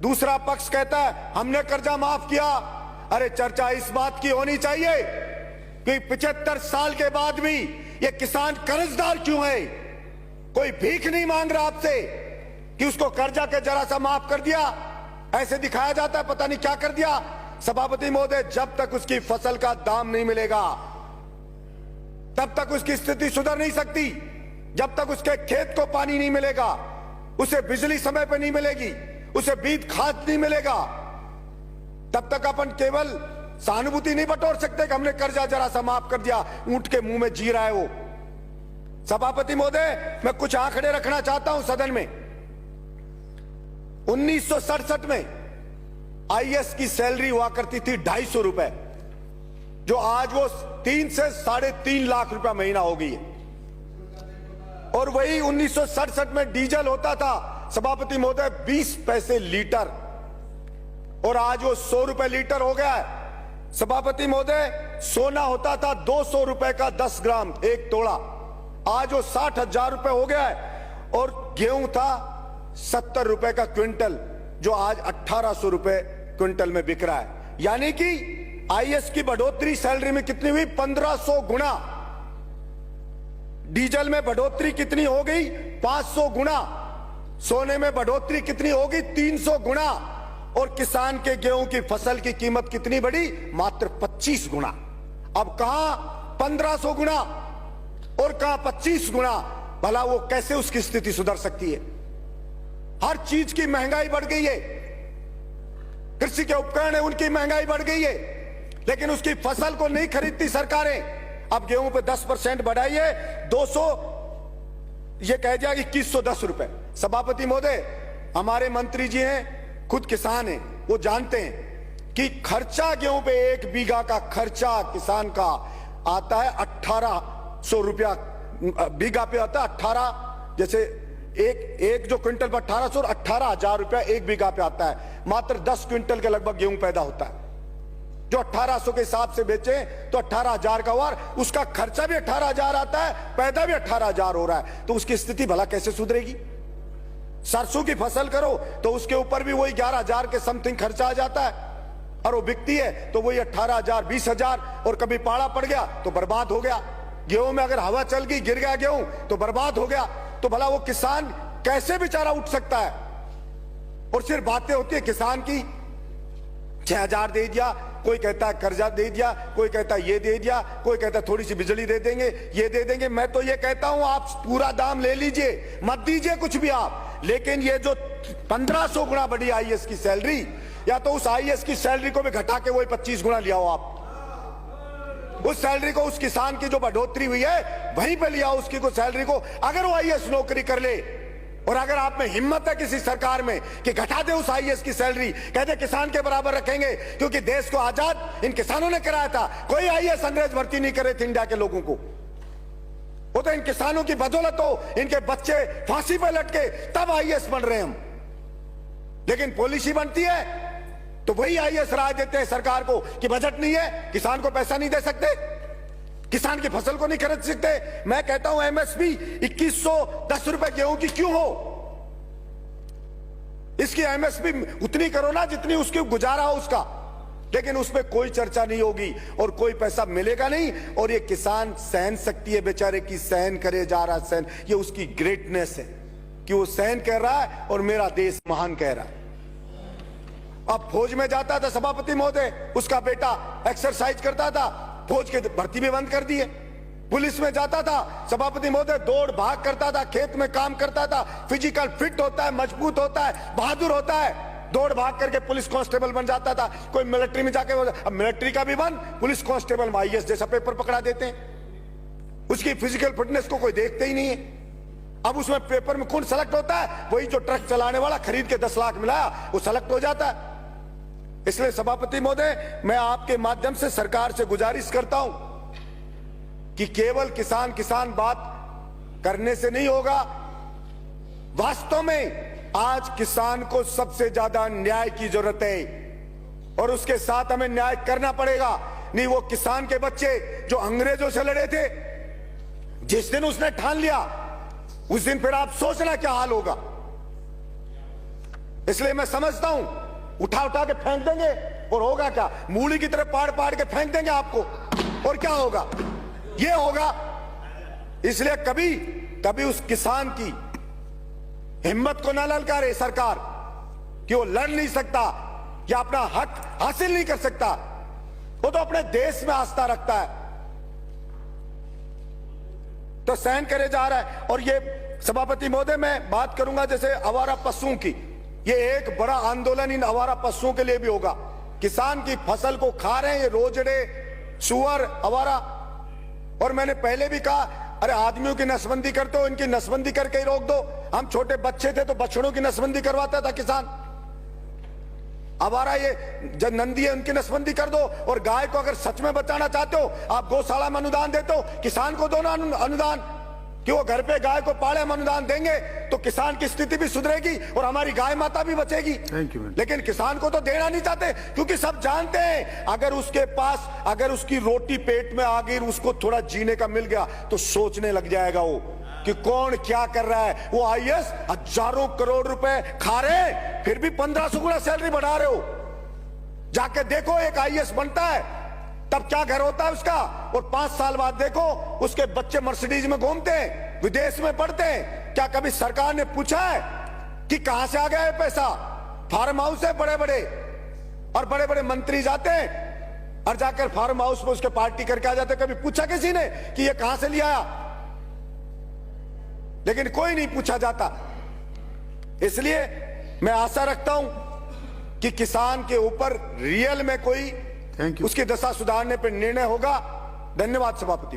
दूसरा पक्ष कहता है हमने कर्जा माफ किया। अरे चर्चा इस बात की होनी चाहिए कि 75 साल के बाद भी ये किसान कर्जदार क्यों है। कोई भीख नहीं मांग रहा आपसे कि उसको कर्जा के जरा सा माफ कर दिया, ऐसे दिखाया जाता है पता नहीं क्या कर दिया। सभापति महोदय, जब तक उसकी फसल का दाम नहीं मिलेगा तब तक उसकी स्थिति सुधर नहीं सकती। जब तक उसके खेत को पानी नहीं मिलेगा, उसे बिजली समय पर नहीं मिलेगी, उसे बीज खाद नहीं मिलेगा, तब तक अपन केवल सहानुभूति नहीं बटोर सकते कि हमने कर्जा जरा सा माफ कर दिया। ऊंट के मुंह में जी रहा है वो। सभापति महोदय, मैं कुछ आंकड़े रखना चाहता हूं सदन में। 1967 में आईएएस की सैलरी हुआ करती थी 250 रुपए, जो आज वो 3 से 3.5 लाख रुपया महीना हो गई है। और वही 1967 में डीजल होता था सभापति महोदय 20 पैसे लीटर, और आज वो 100 रुपए लीटर हो गया है। सभापति महोदय, सोना होता था 200 रुपए का 10 ग्राम 1 तोला, आज वो 60,000 रुपए हो गया है। और गेहूं था 70 रुपए का क्विंटल, जो आज 1800 रुपए क्विंटल में बिक रहा है। यानी कि आईएएस की बढ़ोतरी सैलरी में कितनी हुई? 1500 गुना। डीजल में बढ़ोतरी कितनी हो गई? 500 गुना। सोने में बढ़ोतरी कितनी होगी? 300 गुना। और किसान के गेहूं की फसल की कीमत कितनी बढ़ी? मात्र 25 गुना। अब कहां 1500 गुना और कहां 25 गुना। भला वो कैसे उसकी स्थिति सुधर सकती है? हर चीज की महंगाई बढ़ गई है। कृषि के उपकरण है, उनकी महंगाई बढ़ गई है, लेकिन उसकी फसल को नहीं खरीदती सरकारें। अब गेहूं पे 10% बढ़ाइए, 200 ये कह दिया 2110 रुपए। सभापति महोदय, हमारे मंत्री जी हैं, खुद किसान हैं, वो जानते हैं कि खर्चा गेहूं पे 1 बीघा का खर्चा किसान का आता है 1800 रुपया बीघा पे आता है। 18 जैसे एक जो क्विंटल पर 1800 और 18,000 रुपया 1 बीघा पे आता है। मात्र 10 क्विंटल के लगभग गेहूं पैदा होता है। जो 1800 के हिसाब से बेचे तो 18,000 का हुआ, उसका खर्चा भी 18,000 आता है, पैदा भी 18,000 हो रहा है। तो उसकी स्थिति भला कैसे सुधरेगी? सरसों की फसल करो तो उसके ऊपर भी वही 11,000 के समथिंग खर्चा आ जाता है, और वो बिकती है तो वही 18,000 20,000, और कभी पाड़ा पड़ गया तो बर्बाद हो गया। गेहूं में अगर हवा चल गई, गिर गया गेहूं तो बर्बाद हो गया। तो भला वो किसान कैसे बेचारा उठ सकता है? और सिर्फ बातें होती है किसान की, 6,000 दे दिया, कोई कहता है कर्जा दे दिया, कोई कहता है ये दे दिया, कोई कहता है थोड़ी सी बिजली दे देंगे, ये दे देंगे। मैं तो ये कहता हूं आप पूरा दाम ले लीजिए, मत दीजिए कुछ भी आप, लेकिन ये जो 1500 गुना बढ़ी आईएएस की सैलरी, या तो उस आईएएस की सैलरी को भी घटा के वही 25 गुना लिया हो आप। उस सैलरी को, उस किसान की जो बढ़ोतरी हुई है वहीं पे लिया उसकी को सैलरी को। अगर वो आईएएस नौकरी कर ले, और अगर आप में हिम्मत है किसी सरकार में कि घटा दे उस आईएएस की सैलरी, कहते किसान के बराबर रखेंगे, क्योंकि देश को आजाद इन किसानों ने कराया था। कोई आईएएस अंग्रेज भर्ती नहीं करे थे इंडिया के लोगों को, वो तो इन किसानों की बदौलत हो, इनके बच्चे फांसी पर लटके तब आईएएस बन रहे हम। लेकिन पॉलिसी बनती है तो वही आईएएस राय देते हैं सरकार को कि बजट नहीं है, किसान को पैसा नहीं दे सकते, किसान की फसल को नहीं खरीद सकते। मैं कहता हूं एमएसपी 2110 रुपए गेहूं की क्यों हो? इसकी एमएसपी उतनी करो ना जितनी उसकी गुजारा हो उसका, लेकिन उसमें कोई चर्चा नहीं होगी और कोई पैसा मिलेगा नहीं। और ये किसान सहन शक्ति है बेचारे की, सहन करे जा रहा सहन, ये उसकी ग्रेटनेस है कि वो सहन कर रहा है और मेरा देश महान कह रहा है। अब फौज में जाता था सभापति महोदय, उसका बेटा एक्सरसाइज करता था, फौज की भर्ती भी बंद कर दी है। पुलिस में जाता था सभापति महोदय, दौड़ भाग करता था, खेत में काम करता था, फिजिकल फिट होता है, मजबूत होता है, बहादुर होता है, दौड़ भाग करके पुलिस कांस्टेबल बन जाता था। कोई मिलिट्री में जाके, अब मिलिट्री का भी बंद, पुलिस कांस्टेबल में आईएएस जैसा पेपर पकड़ा देते हैं। उसकी फिजिकल फिटनेस को कोई देखते ही नहीं है। अब उसमें पेपर में कौन सेलेक्ट होता है? वही जो ट्रक चलाने वाला खरीद के 10 लाख मिलाया वो सेलेक्ट हो जाता है। इसलिए सभापति महोदय, मैं आपके माध्यम से सरकार से गुजारिश करता हूं कि केवल किसान किसान बात करने से नहीं होगा। वास्तव में आज किसान को सबसे ज्यादा न्याय की जरूरत है, और उसके साथ हमें न्याय करना पड़ेगा। नहीं, वो किसान के बच्चे जो अंग्रेजों से लड़े थे, जिस दिन उसने ठान लिया उस दिन फिर आप सोचना क्या हाल होगा। इसलिए मैं समझता हूं उठा उठा के फेंक देंगे और होगा क्या, मूली की तरह पाड़ पाड़ के फेंक देंगे आपको, और क्या होगा, ये होगा। इसलिए कभी कभी उस किसान की हिम्मत को न ललकारे सरकार कि वो लड़ नहीं सकता या अपना हक हासिल नहीं कर सकता। वो तो अपने देश में आस्था रखता है, तो सहन करे जा रहा है। और ये सभापति महोदय, मैं बात करूंगा जैसे आवारा पशुओं की, ये एक बड़ा आंदोलन इन आवारा पशुओं के लिए भी होगा। किसान की फसल को खा रहे हैं ये रोजड़े, सुअर, आवारा। और मैंने पहले भी कहा, अरे आदमियों की नसबंदी करते हो, इनकी नसबंदी करके ही रोक दो। हम छोटे बच्चे थे तो बछड़ों की नसबंदी करवाता था किसान। आवारा ये जो नंदी है उनकी नसबंदी कर दो। और गाय को अगर सच में बचाना चाहते हो, आप गौशाला में अनुदान देते हो, किसान को दो ना अनुदान, कि वो घर पे गाय को पाले। हम अनुदान देंगे तो किसान की स्थिति भी सुधरेगी और हमारी गाय माता भी बचेगी। लेकिन किसान को तो देना नहीं चाहते, क्योंकि सब जानते हैं अगर उसके पास, अगर उसकी रोटी पेट में आ गई, उसको थोड़ा जीने का मिल गया तो सोचने लग जाएगा वो कि कौन क्या कर रहा है। वो आईएएस हजारों करोड़ रुपए खा रहे, फिर भी 1500 गुना सैलरी बढ़ा रहे हो। जाके देखो एक आईएएस बनता है तब क्या घर होता है उसका, और 5 साल बाद देखो उसके बच्चे मर्सिडीज में घूमते हैं, विदेश में पढ़ते हैं। क्या कभी सरकार ने पूछा है कि कहां से आ गया है पैसा? फार्म हाउस है बड़े बड़े, और बड़े बड़े मंत्री जाते हैं और जाकर फार्म हाउस में उसके पार्टी करके आ जाते। कभी पूछा किसी ने कि ये कहां से लिया आया? लेकिन कोई नहीं पूछा जाता। इसलिए मैं आशा रखता हूं कि किसान के ऊपर रियल में कोई उसकी दशा सुधारने पर निर्णय होगा। धन्यवाद सभापति।